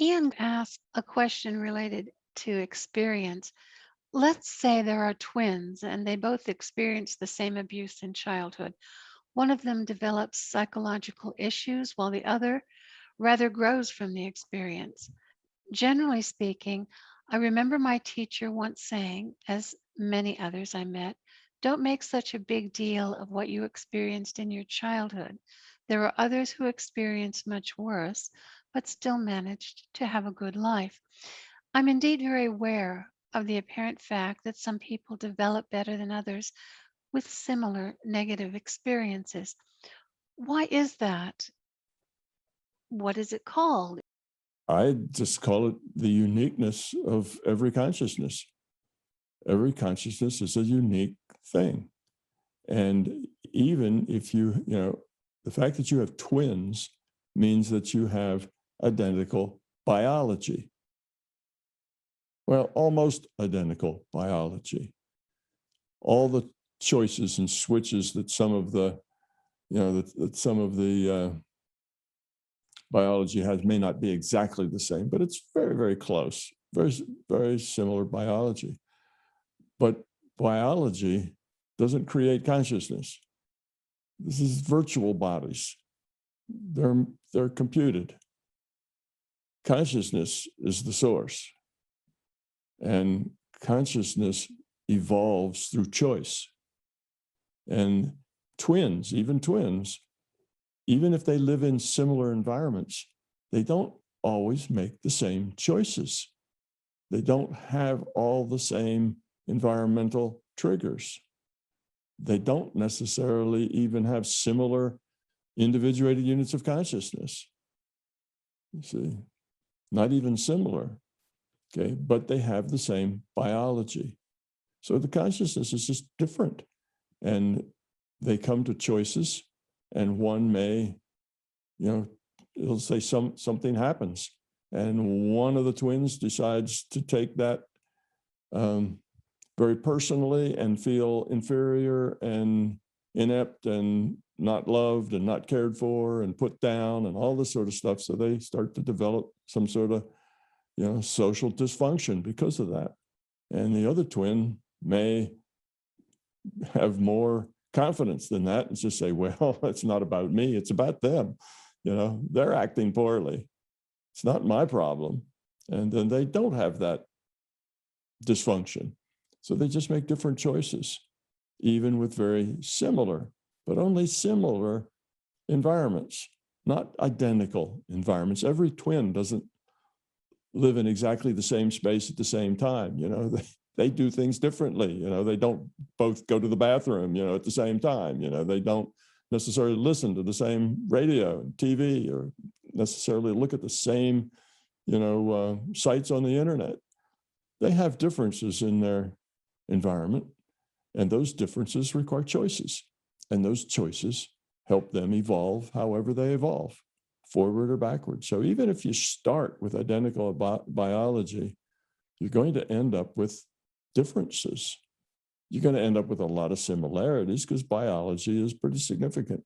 And ask a question related to experience. Let's say there are twins and they both experience the same abuse in childhood. One of them develops psychological issues while the other rather grows from the experience. Generally speaking, I remember my teacher once saying, as many others I met, don't make such a big deal of what you experienced in your childhood. There are others who experienced much worse, but still managed to have a good life. I'm indeed very aware of the apparent fact that some people develop better than others with similar negative experiences. Why is that? What is it called? I just call it the uniqueness of every consciousness. Every consciousness is a unique thing. And even if the fact that you have twins means that you have identical biology. Well, almost identical biology. All the choices and switches that some of the, biology has may not be exactly the same, but it's very, very close, very, very similar biology. But biology doesn't create consciousness. This is virtual bodies. They're computed. Consciousness is the source. And consciousness evolves through choice. And twins, even if they live in similar environments, they don't always make the same choices. They don't have all the same environmental triggers. They don't necessarily even have similar individuated units of consciousness. You see, not even similar, okay? But they have the same biology. So the consciousness is just different. And they come to choices, and one may, it'll say something happens, and one of the twins decides to take that very personally and feel inferior and inept and not loved and not cared for and put down and all this sort of stuff. So they start to develop some sort of, social dysfunction because of that. And the other twin may have more confidence than that and just say, well, it's not about me, it's about them. They're acting poorly. It's not my problem. And then they don't have that dysfunction. So they just make different choices, even with very similar, but only similar environments, not identical environments. Every twin doesn't live in exactly the same space at the same time. They do things differently. They don't both go to the bathroom, at the same time. They don't necessarily listen to the same radio and TV or necessarily look at the same, sites on the internet. They have differences in their environment, and those differences require choices. And those choices help them evolve however they evolve, forward or backward. So even if you start with identical biology, you're going to end up with differences. You're going to end up with a lot of similarities because biology is pretty significant,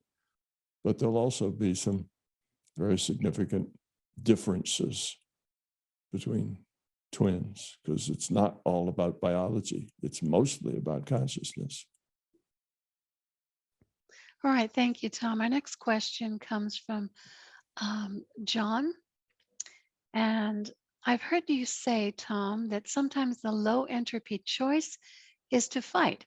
but there'll also be some very significant differences between twins, because it's not all about biology. It's mostly about consciousness. All right, thank you, Tom. Our next question comes from John. And I've heard you say, Tom, that sometimes the low entropy choice is to fight.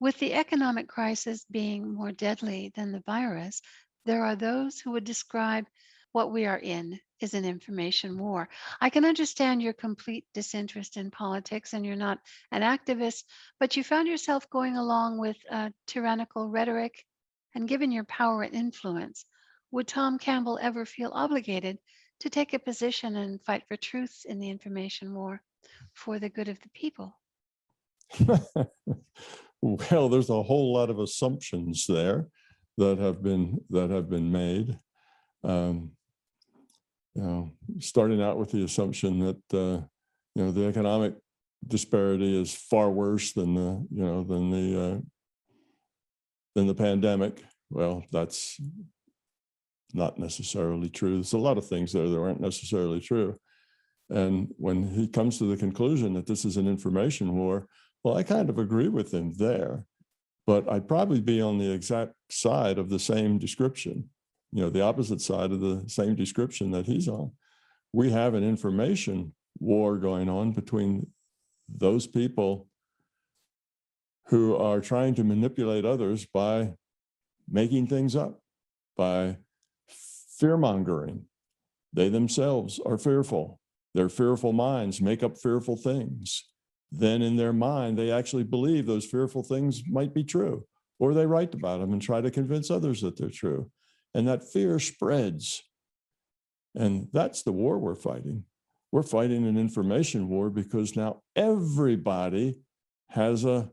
With the economic crisis being more deadly than the virus, there are those who would describe what we are in is an information war. I can understand your complete disinterest in politics and you're not an activist, but you found yourself going along with tyrannical rhetoric, and given your power and influence, would Tom Campbell ever feel obligated to take a position and fight for truth in the information war for the good of the people? Well, there's a whole lot of assumptions there that have been made. Starting out with the assumption that the economic disparity is far worse than the pandemic. Well, that's not necessarily true. There's a lot of things there that aren't necessarily true. And when he comes to the conclusion that this is an information war, well, I kind of agree with him there, but I'd probably be on the exact side of the same description, the opposite side of the same description that he's on. We have an information war going on between those people who are trying to manipulate others by making things up, by fear-mongering. They themselves are fearful. Their fearful minds make up fearful things. Then in their mind, they actually believe those fearful things might be true, or they write about them and try to convince others that they're true. And that fear spreads. And that's the war we're fighting. We're fighting an information war because now everybody has a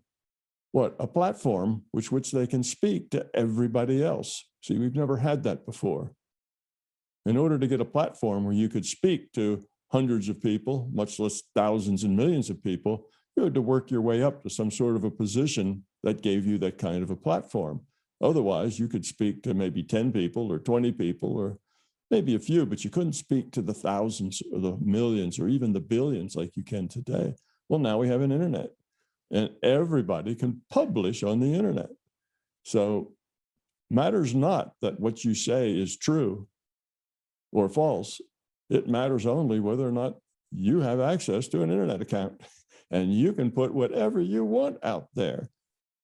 platform which they can speak to everybody else. See, we've never had that before. In order to get a platform where you could speak to hundreds of people, much less thousands and millions of people, you had to work your way up to some sort of a position that gave you that kind of a platform. Otherwise, you could speak to maybe 10 people or 20 people or maybe a few, but you couldn't speak to the thousands or the millions or even the billions like you can today. Well, now we have an internet and everybody can publish on the internet. So matters not that what you say is true or false. It matters only whether or not you have access to an internet account and you can put whatever you want out there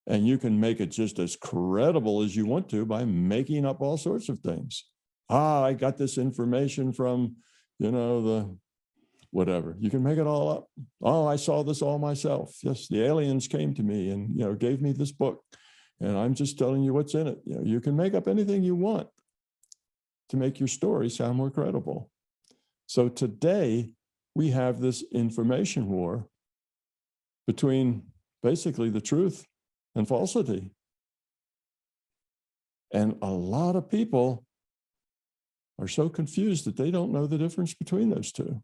and you can make it just as credible as you want to by making up all sorts of things. I got this information from, the whatever. You can make it all up. I saw this all myself. Yes, the aliens came to me and, gave me this book and I'm just telling you what's in it. You can make up anything you want to make your story sound more credible. So today we have this information war between basically the truth and falsity. And a lot of people are so confused that they don't know the difference between those two.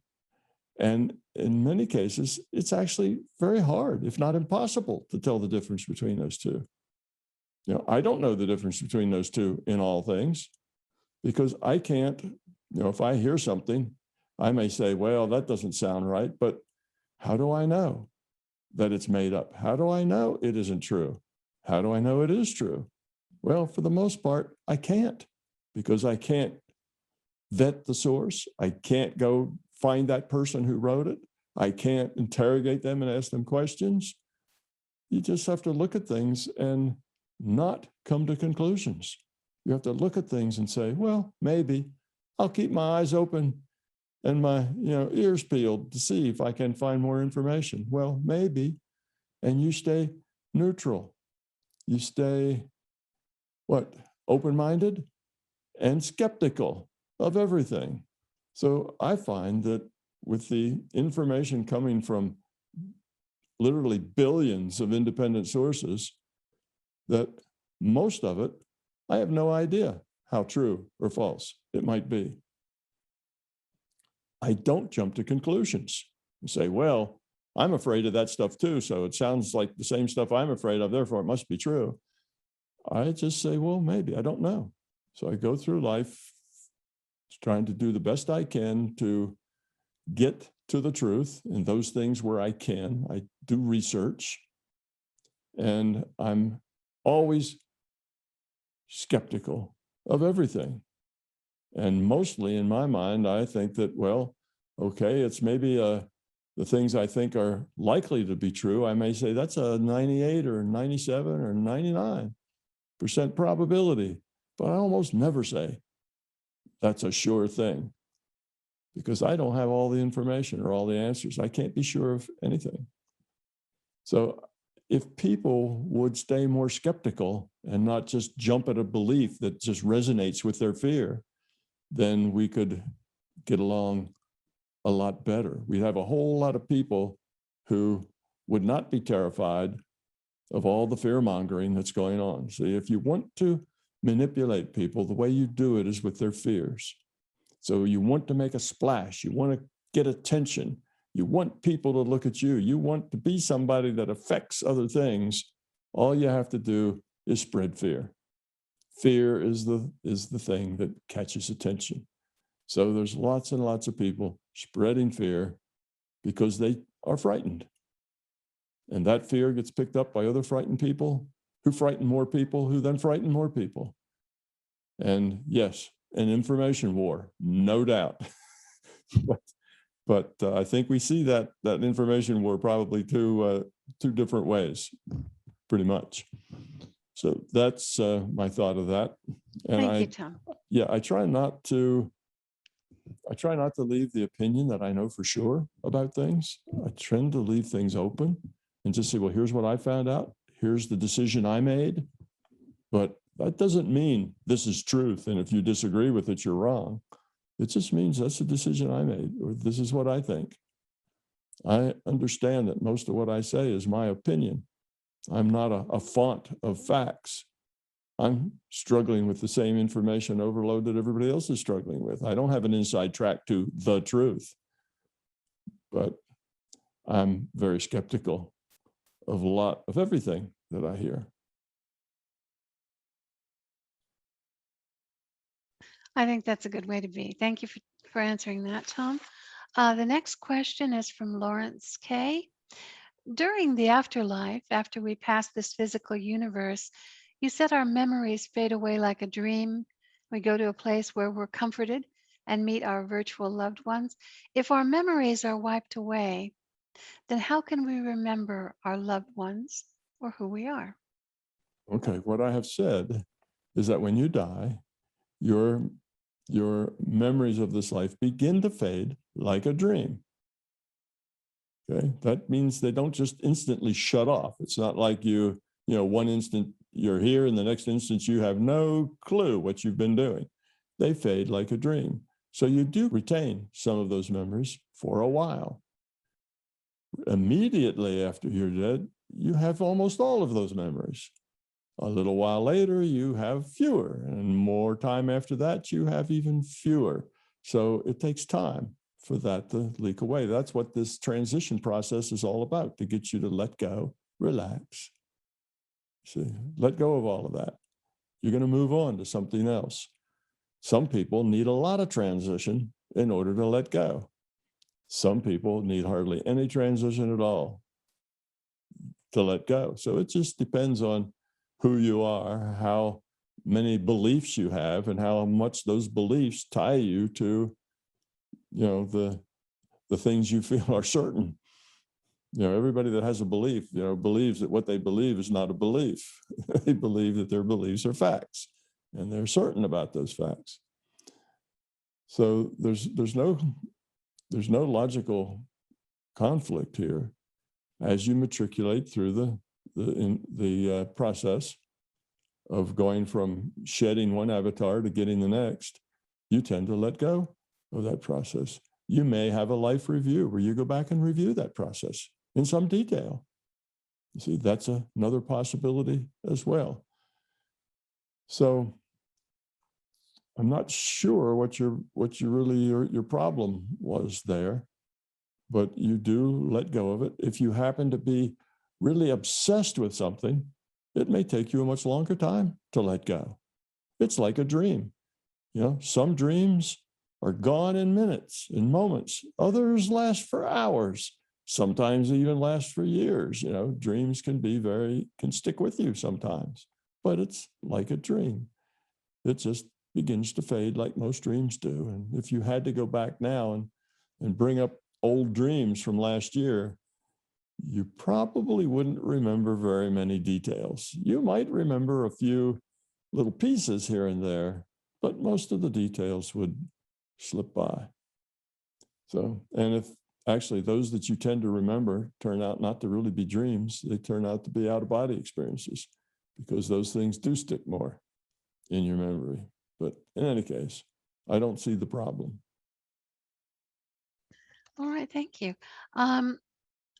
And in many cases, it's actually very hard, if not impossible, to tell the difference between those two. I don't know the difference between those two in all things because I can't, if I hear something, I may say, well, that doesn't sound right, but how do I know that it's made up? How do I know it isn't true? How do I know it is true? Well, for the most part, I can't because I can't vet the source. I can't go find that person who wrote it. I can't interrogate them and ask them questions. You just have to look at things and not come to conclusions. You have to look at things and say, well, maybe I'll keep my eyes open and my ears peeled to see if I can find more information. Well, maybe. And you stay neutral. You stay open-minded and skeptical of everything. So I find that with the information coming from literally billions of independent sources, that most of it, I have no idea how true or false it might be. I don't jump to conclusions and say, well, I'm afraid of that stuff too, so it sounds like the same stuff I'm afraid of, therefore it must be true. I just say, well, maybe, I don't know. So I go through life trying to do the best I can to get to the truth in those things where I can. I do research, and I'm always skeptical of everything. And mostly in my mind, I think that, well, okay, it's maybe the things I think are likely to be true. I may say that's a 98 or 97 or 99% probability, but I almost never say that's a sure thing because I don't have all the information or all the answers. I can't be sure of anything. So if people would stay more skeptical and not just jump at a belief that just resonates with their fear, then we could get along a lot better. We'd have a whole lot of people who would not be terrified of all the fear mongering that's going on. See, if you want to manipulate people, the way you do it is with their fears. So you want to make a splash, you want to get attention, you want people to look at you, you want to be somebody that affects other things. All you have to do is spread fear. Fear is the thing that catches attention. So there's lots and lots of people spreading fear because they are frightened. And that fear gets picked up by other frightened people who frighten more people, who then frighten more people. And yes, an information war, no doubt. but I think we see that information war probably two different ways, pretty much. So that's my thought of that. And Thank you, Tom. Yeah, I try not to leave the opinion that I know for sure about things. I tend to leave things open and just say, well, here's what I found out. Here's the decision I made. But that doesn't mean this is truth. And if you disagree with it, you're wrong. It just means that's the decision I made, or this is what I think. I understand that most of what I say is my opinion. I'm not a font of facts. I'm struggling with the same information overload that everybody else is struggling with. I don't have an inside track to the truth, but I'm very skeptical of a lot of everything that I hear. I think that's a good way to be. Thank you for answering that, Tom. The next question is from Lawrence K. During the afterlife, after we pass this physical universe, you said our memories fade away like a dream. We go to a place where we're comforted and meet our virtual loved ones. If our memories are wiped away, then how can we remember our loved ones or who we are? Okay, what I have said is that when you die, your memories of this life begin to fade like a dream. Okay, that means they don't just instantly shut off. It's not like one instant you're here and the next instant you have no clue what you've been doing. They fade like a dream. So you do retain some of those memories for a while. Immediately after you're dead, you have almost all of those memories. A little while later, you have fewer, and more time after that, you have even fewer. So it takes time for that to leak away. That's what this transition process is all about, to get you to let go, relax. See, let go of all of that. You're going to move on to something else. Some people need a lot of transition in order to let go. Some people need hardly any transition at all to let go. So it just depends on who you are, how many beliefs you have, and how much those beliefs tie you to, the things you feel are certain. Everybody that has a belief, believes that what they believe is not a belief. They believe that their beliefs are facts, and they're certain about those facts. So there's no logical conflict here. As you matriculate through the process of going from shedding one avatar to getting the next, you tend to let go of that process. You may have a life review where you go back and review that process in some detail. You see, that's another possibility as well. So I'm not sure what your problem was there, but you do let go of it. If you happen to be really obsessed with something, it may take you a much longer time to let go. It's like a dream. Some dreams are gone in minutes, in moments. Others last for hours. Sometimes they even last for years. Dreams can stick with you sometimes, but it's like a dream. It just begins to fade like most dreams do. And if you had to go back now and bring up old dreams from last year, you probably wouldn't remember very many details. You might remember a few little pieces here and there, but most of the details would slip by. So, and if actually those that you tend to remember turn out not to really be dreams, they turn out to be out-of-body experiences, because those things do stick more in your memory. But in any case, I don't see the problem. All right, thank you.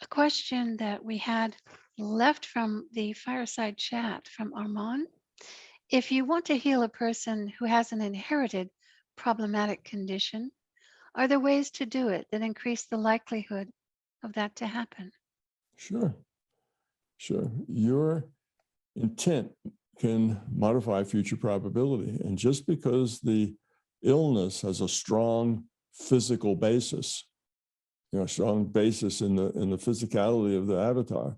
A question that we had left from the fireside chat from Armand. If you want to heal a person who has an inherited problematic condition, are there ways to do it that increase the likelihood of that to happen? Sure. Your intent can modify future probability. And just because the illness has a strong physical basis, strong basis in the physicality of the avatar,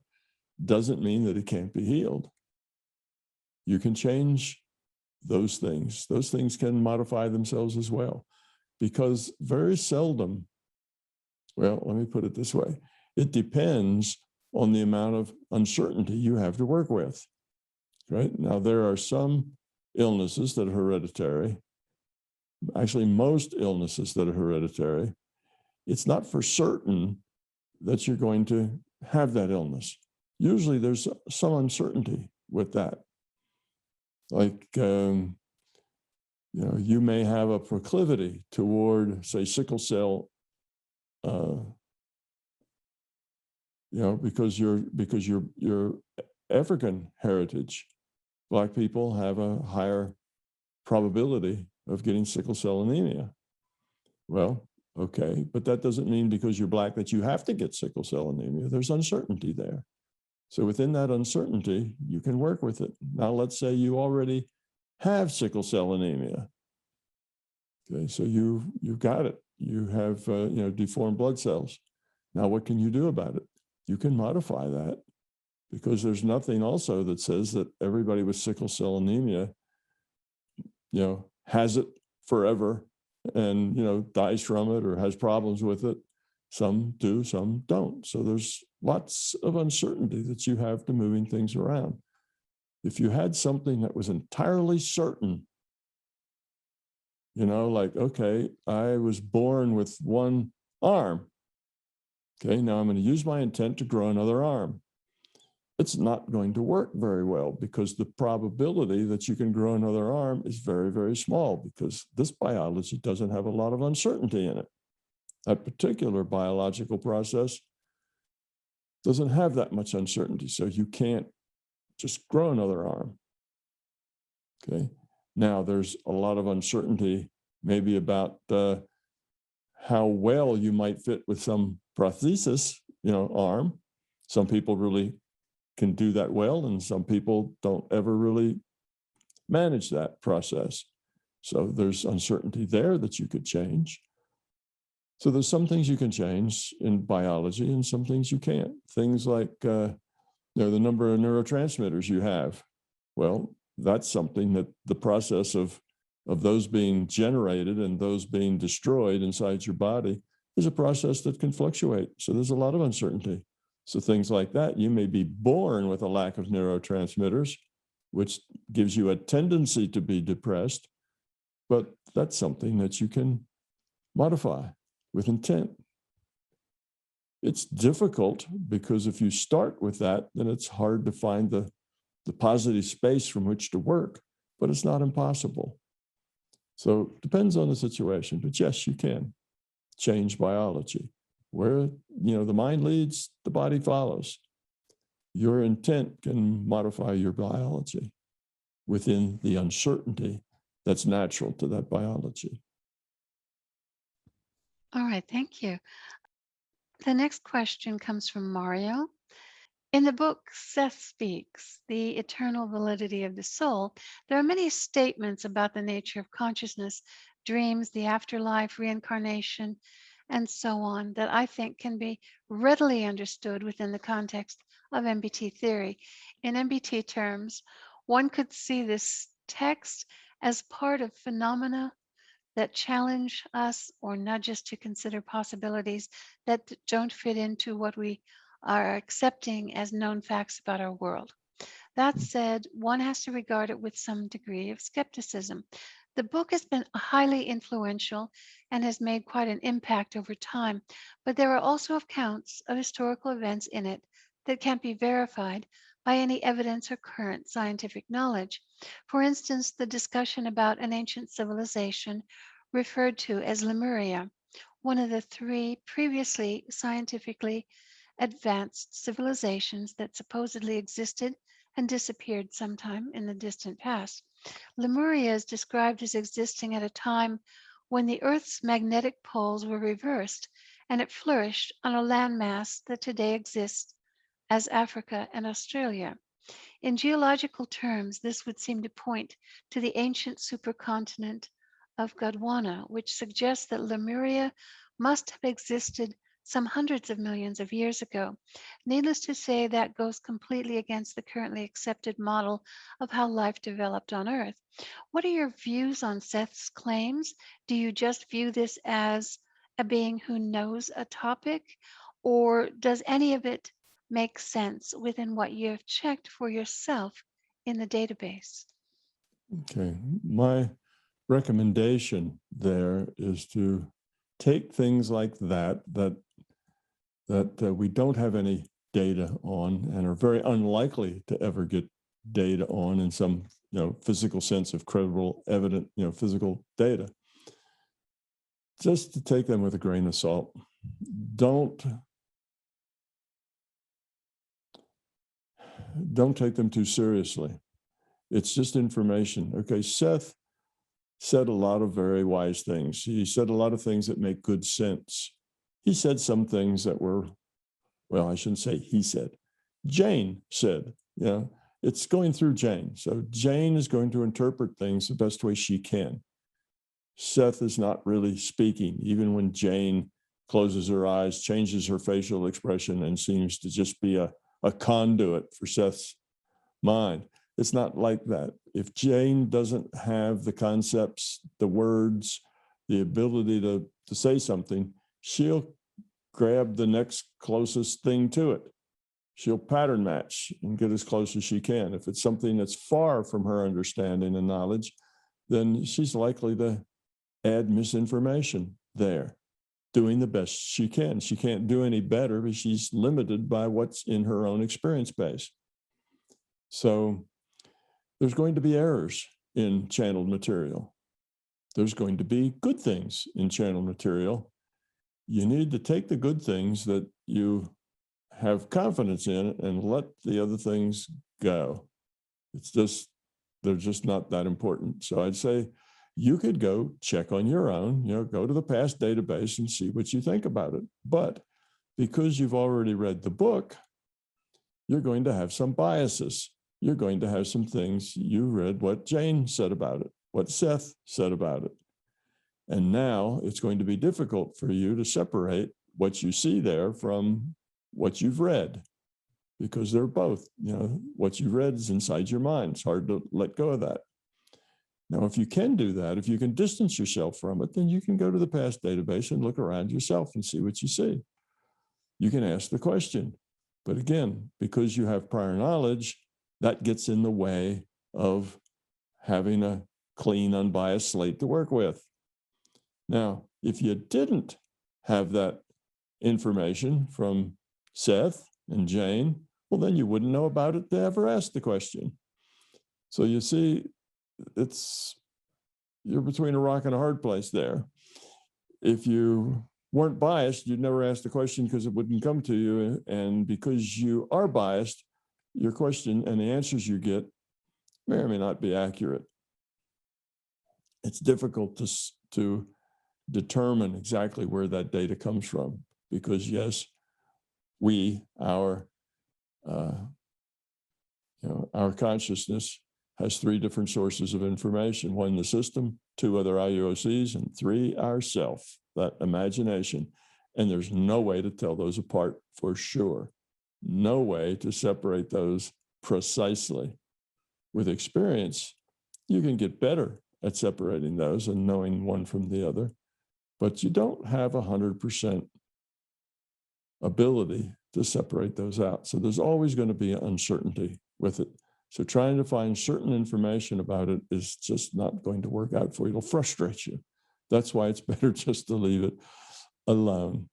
doesn't mean that it can't be healed. You can change those things. Those things can modify themselves as well, because very seldom, well, let me put it this way, it depends on the amount of uncertainty you have to work with, right? Now, there are some illnesses that are hereditary. Actually, most illnesses that are hereditary, it's not for certain that you're going to have that illness. Usually there's some uncertainty with that. Like, you may have a proclivity toward, say, sickle cell, because you're African heritage. Black people have a higher probability of getting sickle cell anemia. Well, okay, but that doesn't mean because you're Black that you have to get sickle cell anemia. There's uncertainty there. So within that uncertainty, you can work with it. Now, let's say you already have sickle cell anemia. Okay, so you've got it. You have deformed blood cells. Now, what can you do about it? You can modify that, because there's nothing also that says that everybody with sickle cell anemia, has it forever and dies from it or has problems with it. Some do, some don't. So there's lots of uncertainty that you have to moving things around. If you had something that was entirely certain, like, okay, I was born with one arm. Okay, now I'm going to use my intent to grow another arm. It's not going to work very well, because the probability that you can grow another arm is very, very small, because this biology doesn't have a lot of uncertainty in it. That particular biological process doesn't have that much uncertainty, so you can't just grow another arm. Okay. Now, there's a lot of uncertainty maybe about how well you might fit with some prosthesis, arm. Some people really can do that well, and some people don't ever really manage that process. So there's uncertainty there that you could change. So there's some things you can change in biology and some things you can't. Things like the number of neurotransmitters you have. Well, that's something that the process of those being generated and those being destroyed inside your body is a process that can fluctuate. So there's a lot of uncertainty. So things like that, you may be born with a lack of neurotransmitters, which gives you a tendency to be depressed, but that's something that you can modify with intent. It's difficult, because if you start with that, then it's hard to find the positive space from which to work, but it's not impossible. So it depends on the situation, but yes, you can change biology. Where, the mind leads, the body follows. Your intent can modify your biology within the uncertainty that's natural to that biology. All right, thank you. The next question comes from Mario. In the book Seth Speaks, The Eternal Validity of the Soul, there are many statements about the nature of consciousness, dreams, the afterlife, reincarnation, and so on, that I think can be readily understood within the context of MBT theory. In MBT terms, one could see this text as part of phenomena that challenge us or nudge us to consider possibilities that don't fit into what we are accepting as known facts about our world. That said, one has to regard it with some degree of skepticism. The book has been highly influential and has made quite an impact over time, but there are also accounts of historical events in it that can't be verified by any evidence or current scientific knowledge. For instance, the discussion about an ancient civilization referred to as Lemuria, one of the three previously scientifically advanced civilizations that supposedly existed and disappeared sometime in the distant past. Lemuria is described as existing at a time when the Earth's magnetic poles were reversed, and it flourished on a landmass that today exists as Africa and Australia. In geological terms, this would seem to point to the ancient supercontinent of Gondwana, which suggests that Lemuria must have existed some hundreds of millions of years ago. Needless to say, that goes completely against the currently accepted model of how life developed on Earth. What are your views on Seth's claims? Do you just view this as a being who knows a topic, or does any of it make sense within what you have checked for yourself in the database? Okay. My recommendation there is to take things like that we don't have any data on and are very unlikely to ever get data on in some physical sense of credible, evident, physical data. Just to take them with a grain of salt. Don't take them too seriously. It's just information. Okay, Seth said a lot of very wise things. He said a lot of things that make good sense. He said some things that were, well, I shouldn't say he said. Jane said, it's going through Jane. So Jane is going to interpret things the best way she can. Seth is not really speaking, even when Jane closes her eyes, changes her facial expression, and seems to just be a conduit for Seth's mind. It's not like that. If Jane doesn't have the concepts, the words, the ability to say something, she'll grab the next closest thing to it. She'll pattern match and get as close as she can. If it's something that's far from her understanding and knowledge, then she's likely to add misinformation there, doing the best she can. She can't do any better because she's limited by what's in her own experience base. So there's going to be errors in channeled material. There's going to be good things in channeled material. You need to take the good things that you have confidence in and let the other things go. They're just not that important. So I'd say you could go check on your own, go to the past database and see what you think about it. But because you've already read the book, you're going to have some biases. You're going to have some things you read what Jane said about it, what Seth said about it. And now it's going to be difficult for you to separate what you see there from what you've read, because they're both, what you read is inside your mind. It's hard to let go of that. Now, if you can do that, if you can distance yourself from it, then you can go to the past database and look around yourself and see what you see. You can ask the question. But again, because you have prior knowledge, that gets in the way of having a clean, unbiased slate to work with. Now, if you didn't have that information from Seth and Jane, well, then you wouldn't know about it to ever ask the question. So you see, you're between a rock and a hard place there. If you weren't biased, you'd never ask the question because it wouldn't come to you. And because you are biased, your question and the answers you get may or may not be accurate. It's difficult to determine exactly where that data comes from, because yes, our consciousness has three different sources of information: one, the system; two, other IUOCs; and three, ourself, that imagination. And there's no way to tell those apart for sure. No way to separate those precisely. With experience, you can get better at separating those and knowing one from the other, but you don't have 100% ability to separate those out. So there's always going to be uncertainty with it. So trying to find certain information about it is just not going to work out for you. It'll frustrate you. That's why it's better just to leave it alone.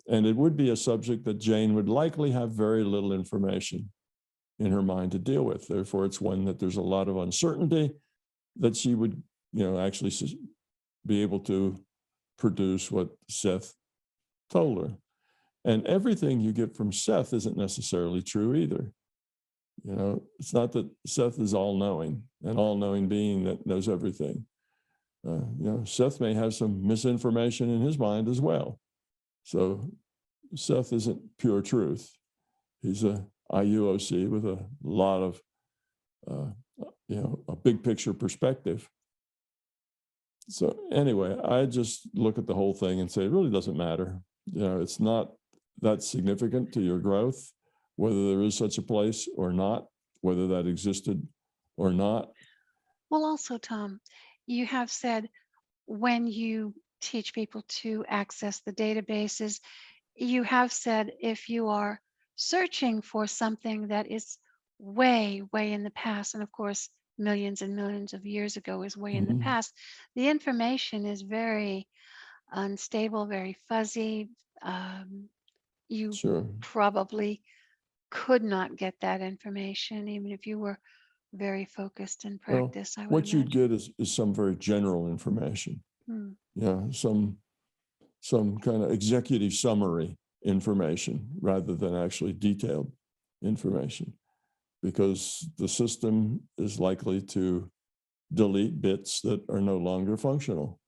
And it would be a subject that Jane would likely have very little information in her mind to deal with. Therefore, it's one that there's a lot of uncertainty that she would, actually be able to produce what Seth told her. And everything you get from Seth isn't necessarily true either. It's not that Seth is all-knowing, an all-knowing being that knows everything. Seth may have some misinformation in his mind as well. So Seth isn't pure truth. He's a IUOC with a lot of, a big picture perspective. So anyway, I just look at the whole thing and say, it really doesn't matter. It's not that significant to your growth, whether there is such a place or not, whether that existed or not. Well, also, Tom, you have said when you teach people to access the databases, you have said if you are searching for something that is way, way in the past, and of course, millions and millions of years ago is way in the Mhm. past, the information is very unstable, very fuzzy. You Sure. probably could not get that information, even if you were very focused in Well, practice, I would what you'd imagine. get is some very general information. Hmm. Some kind of executive summary information rather than actually detailed information, because the system is likely to delete bits that are no longer functional.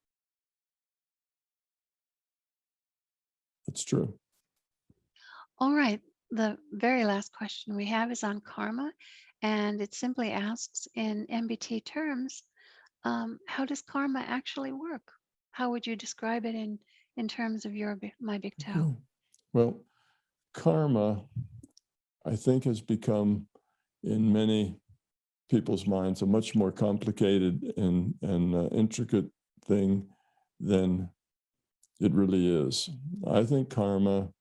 It's true. All right. The very last question we have is on karma, and it simply asks in MBT terms, how does karma actually work? How would you describe it in terms of my big toe? Okay. Well, karma, I think, has become, in many people's minds, a much more complicated and intricate thing than it really is. I think karma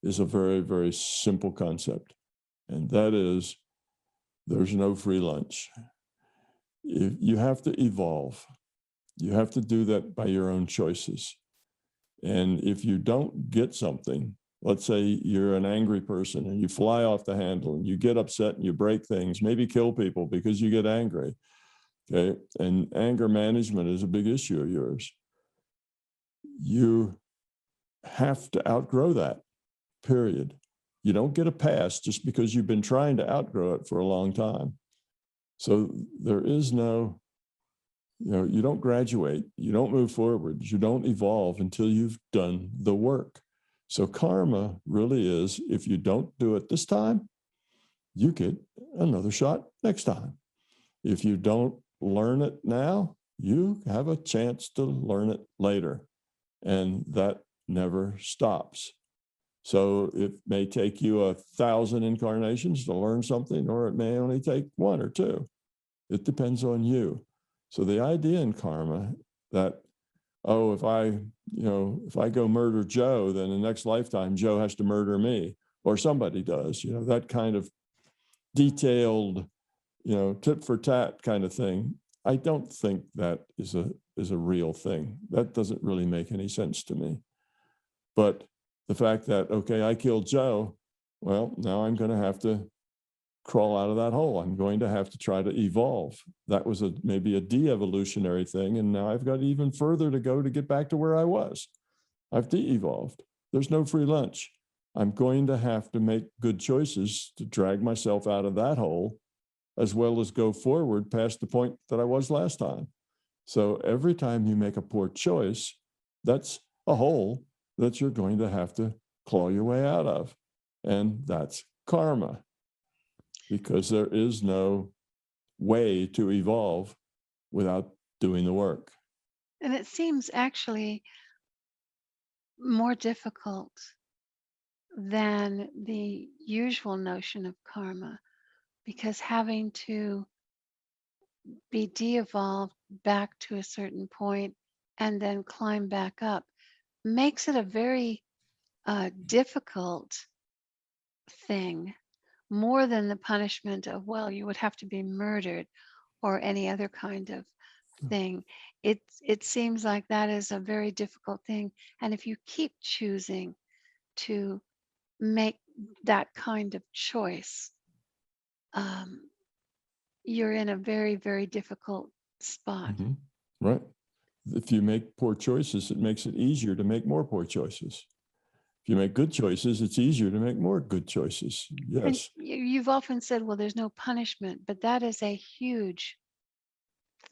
is a very, very simple concept, and that is there's no free lunch. You have to evolve. You have to do that by your own choices. And if you don't get something, let's say you're an angry person and you fly off the handle and you get upset and you break things, maybe kill people because you get angry. Okay. And anger management is a big issue of yours. You have to outgrow that, period. You don't get a pass just because you've been trying to outgrow it for a long time. So there is no, you don't graduate, you don't move forward, you don't evolve until you've done the work. So karma really is, if you don't do it this time, you get another shot next time. If you don't learn it now, you have a chance to learn it later. And that never stops. So it may take you 1,000 incarnations to learn something, or it may only take one or two. It depends on you. So the idea in karma that, oh, if I go murder Joe, then the next lifetime Joe has to murder me, or somebody does, that kind of detailed, tit for tat kind of thing. I don't think that is a real thing. That doesn't really make any sense to me. But the fact that, okay, I killed Joe, well, now I'm going to have to crawl out of that hole. I'm going to have to try to evolve. That was maybe a de-evolutionary thing. And now I've got even further to go to get back to where I was. I've de-evolved. There's no free lunch. I'm going to have to make good choices to drag myself out of that hole, as well as go forward past the point that I was last time. So every time you make a poor choice, that's a hole that you're going to have to claw your way out of. And that's karma, because there is no way to evolve without doing the work. And it seems actually more difficult than the usual notion of karma, because having to be de-evolved back to a certain point and then climb back up makes it a very difficult thing, more than the punishment of, well, you would have to be murdered or any other kind of thing. It seems like that is a very difficult thing. And if you keep choosing to make that kind of choice, um, you're in a very, very difficult spot. Mm-hmm. Right. If you make poor choices, it makes it easier to make more poor choices. If you make good choices, it's easier to make more good choices. And Yes. you've often said, well, there's no punishment, but that is a huge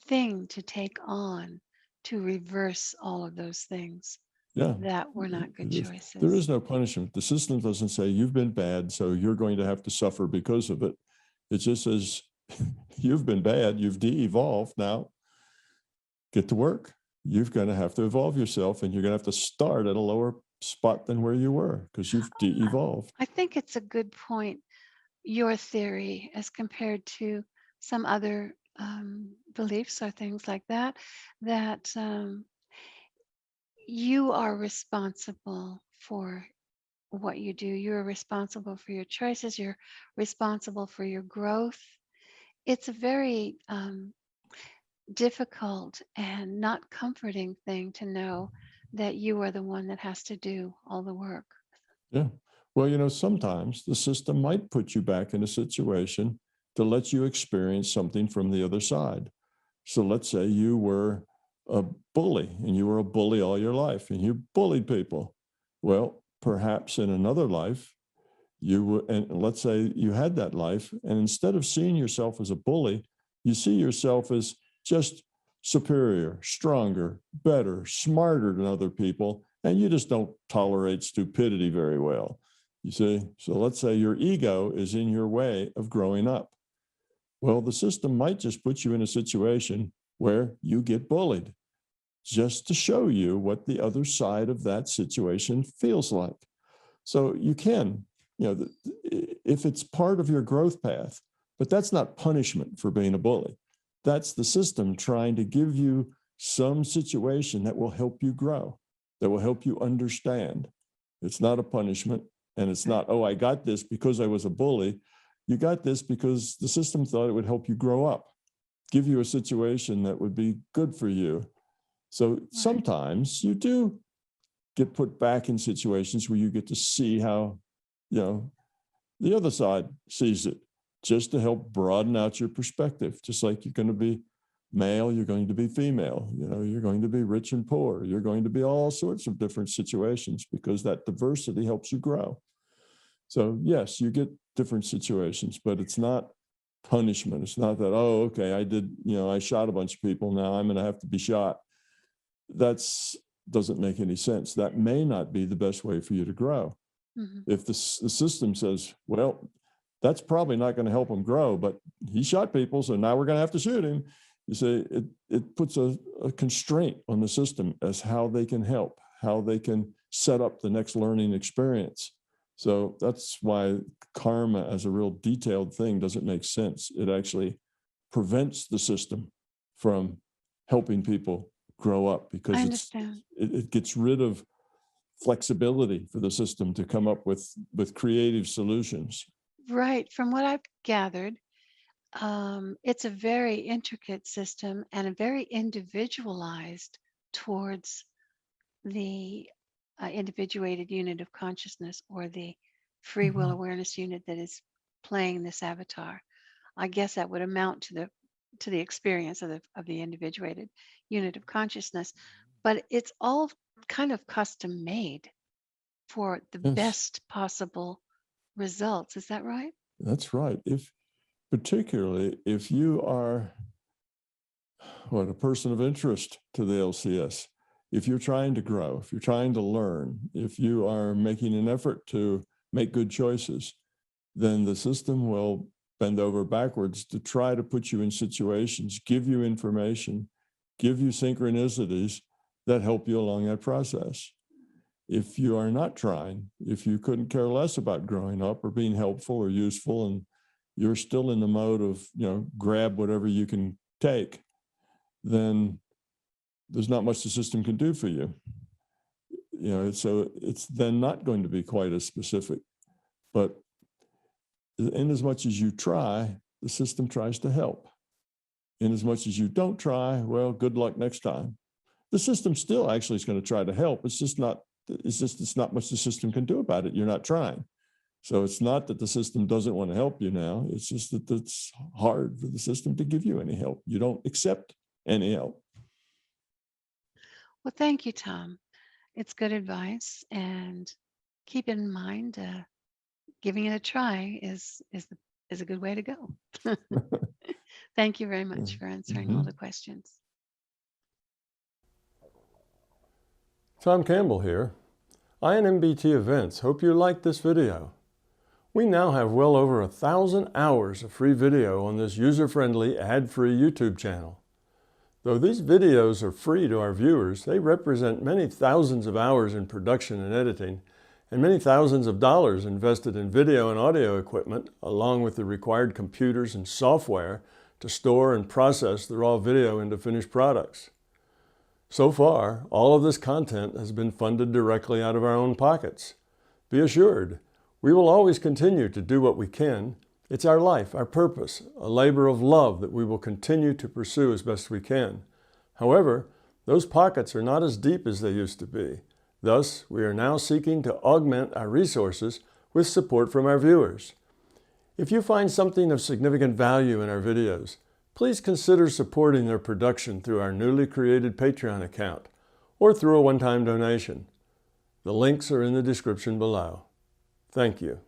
thing to take on, to reverse all of those things Yeah. that were not good It is. There choices. is no punishment. The system doesn't say you've been bad, so you're going to have to suffer because of it. It just says you've been bad, you've de-evolved, now get to work. you're going to have to evolve yourself, and you're going to have to start at a lower spot than where you were because you've de-evolved. I think it's a good point, your theory, as compared to some other beliefs or things like that, that you are responsible for what you do. You're responsible for your choices. You're responsible for your growth. It's a very difficult and not comforting thing to know that you are the one that has to do all the work. Yeah. Well, you know, sometimes the system might put you back in a situation to let you experience something from the other side. So let's say you were a bully and you were a bully all your life and you bullied people. Well, perhaps in another life, you were, and let's say you had that life, and instead of seeing yourself as a bully, you see yourself as just superior, stronger, better, smarter than other people, and you just don't tolerate stupidity very well. You see? So let's say your ego is in your way of growing up. Well, the system might just put you in a situation where you get bullied just to show you what the other side of that situation feels like. So you can, you know, if it's part of your growth path, but that's not punishment for being a bully. That's the system trying to give you some situation that will help you grow, that will help you understand. It's not a punishment, and it's not, oh, I got this because I was a bully. You got this because the system thought it would help you grow up, give you a situation that would be good for you. So sometimes you do get put back in situations where you get to see how, you know, the other side sees it, just to help broaden out your perspective. Just like you're going to be male, you're going to be female, you know, you're going to be rich and poor, you're going to be all sorts of different situations, because that diversity helps you grow. So yes, you get different situations, but it's not punishment. It's not that, oh, okay, I did, you know, I shot a bunch of people, now I'm going to have to be shot. That's doesn't make any sense. That may not be the best way for you to grow. If the system says, well, that's probably not going to help him grow, but he shot people, so now we're going to have to shoot him. You see, it puts a constraint on the system as how they can help, how they can set up the next learning experience. So that's why karma as a real detailed thing doesn't make sense. It actually prevents the system from helping people grow up, because it gets rid of flexibility for the system to come up with creative solutions. Right. From what I've gathered, it's a very intricate system and a very individualized towards the individuated unit of consciousness, or the free will awareness unit that is playing this avatar. I guess that would amount to the experience of the individuated unit of consciousness, but it's all kind of custom made for the Yes, best possible results. Is that right? that's right. Particularly if you are a person of interest to the LCS, if you're trying to grow, if you're trying to learn, if you are making an effort to make good choices, then the system will bend over backwards to try to put you in situations, give you information, give you synchronicities that help you along that process. If you are not trying, if you couldn't care less about growing up or being helpful or useful, and you're still in the mode of, you know, grab whatever you can take, then there's not much the system can do for you. You know, so it's then not going to be quite as specific. But in as much as you try, the system tries to help. In as much as you don't try, well, good luck next time. The system still actually is going to try to help. It's not much the system can do about it. You're not trying. So it's not that the system doesn't want to help you now. It's just that it's hard for the system to give you any help. You don't accept any help. Well, thank you, Tom. It's good advice, and keep in mind, giving it a try is a good way to go. Thank you very much for answering all the questions. Tom Campbell here. I and MBT Events hope you liked this video. We now have well over 1,000 hours of free video on this user-friendly, ad-free YouTube channel. Though these videos are free to our viewers, they represent many thousands of hours in production and editing, and many thousands of dollars invested in video and audio equipment, along with the required computers and software to store and process the raw video into finished products. So far, all of this content has been funded directly out of our own pockets. Be assured, we will always continue to do what we can. It's our life, our purpose, a labor of love that we will continue to pursue as best we can. However, those pockets are not as deep as they used to be. Thus, we are now seeking to augment our resources with support from our viewers. If you find something of significant value in our videos, please consider supporting their production through our newly created Patreon account or through a one-time donation. The links are in the description below. Thank you.